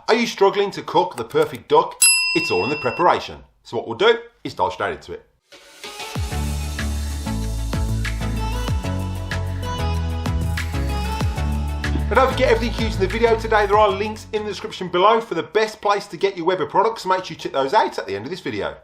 Are you struggling to cook the perfect duck? It's all in the preparation. So what we'll do is dive straight into it. But don't forget everything used in the video today. There are links in the description below for the best place to get your Weber products. Make sure you check those out at the end of this video.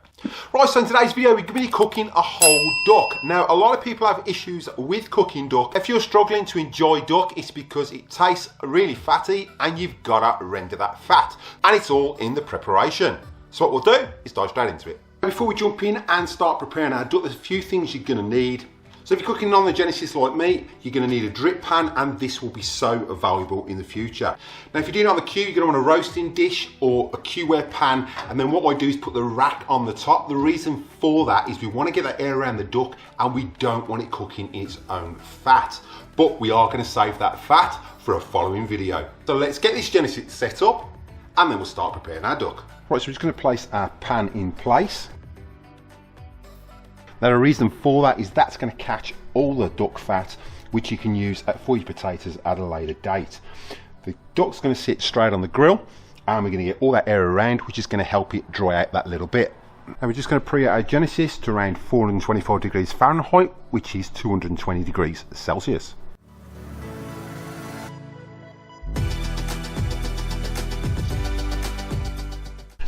Right, so in today's video we're going to be cooking a whole duck. Now a lot of people have issues with cooking duck. If you're struggling to enjoy duck, it's because it tastes really fatty and you've got to render that fat. And it's all in the preparation. So what we'll do is dive straight into it. Before we jump in and start preparing our duck, there's a few things you're going to need. So if you're cooking on the Genesis like me, you're going to need a drip pan, and this will be so valuable in the future. Now if you're doing it on the Q, you're going to want a roasting dish or a Q-ware pan, and then what I do is put the rack on the top. The reason for that is we want to get that air around the duck and we don't want it cooking in its own fat. But we are going to save that fat for a following video. So let's get this Genesis set up and then we'll start preparing our duck. Right, so we're just going to place our pan in place. Now the reason for that is that's going to catch all the duck fat, which you can use for your potatoes at a later date. The duck's going to sit straight on the grill and we're going to get all that air around, which is going to help it dry out that little bit. And we're just going to preheat our Genesis to around 425 degrees Fahrenheit, which is 220 degrees Celsius.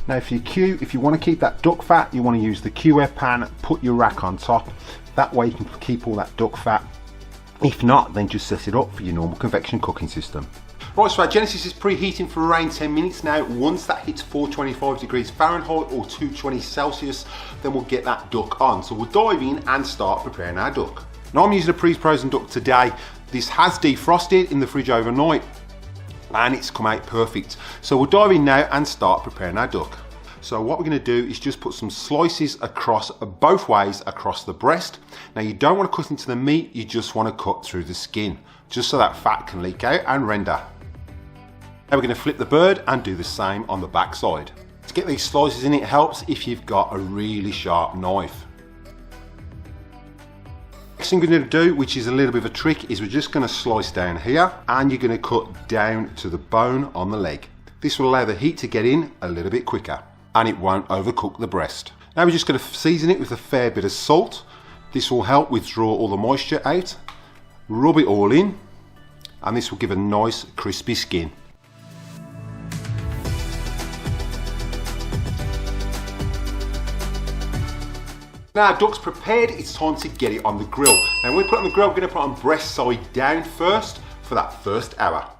Now if you want to keep that duck fat, you want to use the Q-ware pan, put your rack on top. That way you can keep all that duck fat. If not, then just set it up for your normal convection cooking system. Right, so our Genesis is preheating for around 10 minutes now. Once that hits 425 degrees Fahrenheit or 220 Celsius, then we'll get that duck on. So we'll dive in and start preparing our duck. Now I'm using a pre-frozen duck today. This has defrosted in the fridge overnight, and it's come out perfect. So we'll dive in now and start preparing our duck. So what we're going to do is just put some slices across both ways across the breast. Now you don't want to cut into the meat, you just want to cut through the skin, just so that fat can leak out and render. Now we're going to flip the bird and do the same on the back side. To get these slices in, it helps if you've got a really sharp knife. Next thing we're going to do, which is a little bit of a trick, is we're just going to slice down here and you're going to cut down to the bone on the leg. This will allow the heat to get in a little bit quicker and it won't overcook the breast. Now we're just going to season it with a fair bit of salt. This will help withdraw all the moisture out. Rub it all in and this will give a nice crispy skin. Now our duck's prepared, it's time to get it on the grill. Now when we put it on the grill, we're going to put it on breast side down first for that first hour.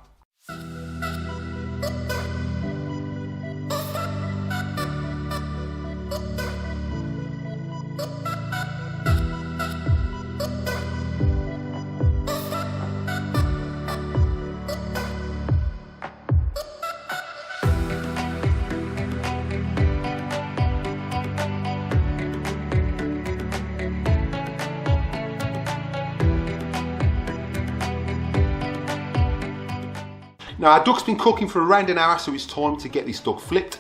Now our duck's been cooking for around an hour, so it's time to get this duck flipped.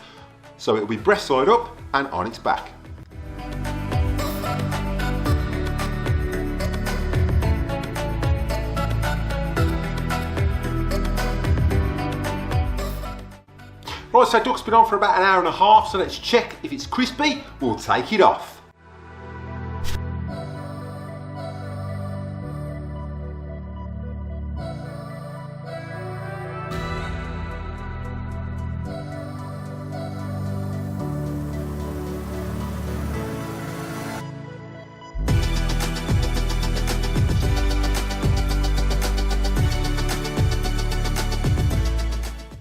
So it'll be breast side up and on its back. Right, so duck's been on for about an hour and a half, so let's check if it's crispy. We'll take it off.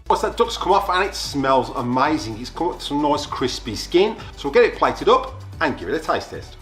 Once that duck's come off, and it smells amazing. It's got some nice crispy skin. So we'll get it plated up and give it a taste test.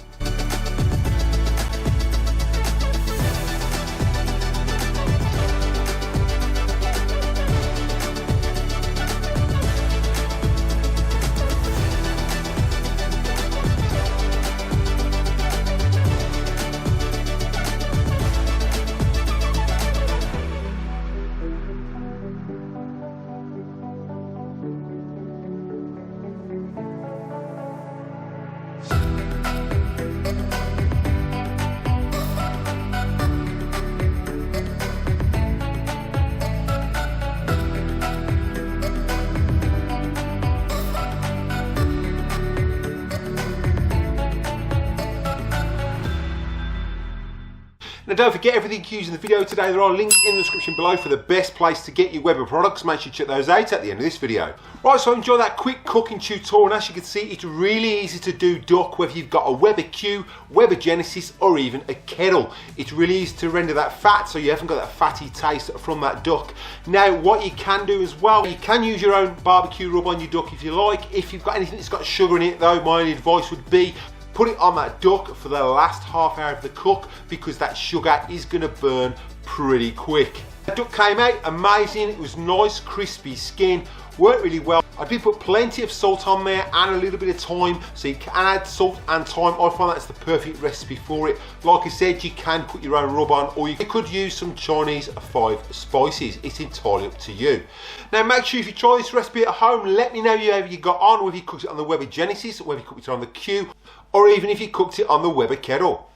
Now don't forget, everything used in the video today, there are links in the description below for the best place to get your Weber products. Make sure you check those out at the end of this video. Right, so enjoy that quick cooking tutorial, and as you can see, it's really easy to do duck, whether you've got a Weber Q, Weber Genesis, or even a kettle. It's really easy to render that fat, so you haven't got that fatty taste from that duck. Now, what you can do as well, you can use your own barbecue rub on your duck if you like. If you've got anything that's got sugar in it though, my only advice would be put it on that duck for the last half hour of the cook, because that sugar is going to burn pretty quick. The duck came out amazing. It was nice crispy skin, worked really well. I did put plenty of salt on there and a little bit of thyme, so you can add salt and thyme. I find that's the perfect recipe for it. Like I said, you can put your own rub on, or you could use some Chinese 5 spices. It's entirely up to you. Now make sure if you try this recipe at home, let me know how you got on, whether you cooked it on the Weber Genesis, or whether you cooked it on the Q, or even if you cooked it on the Weber kettle.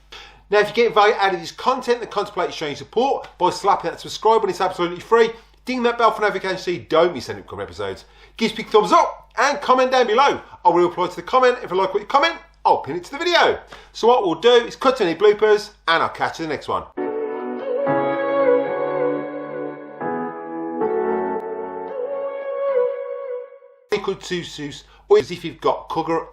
Now if you get value out of this content, then contemplate showing support by slapping that subscribe button. It's absolutely free. Ding that bell for notifications so you don't miss any upcoming episodes. Give us a big thumbs up and comment down below. I will reply to the comment. If I like what you comment, I'll pin it to the video. So what we'll do is cut to any bloopers, and I'll catch you in the next one. Could or if you've got cooker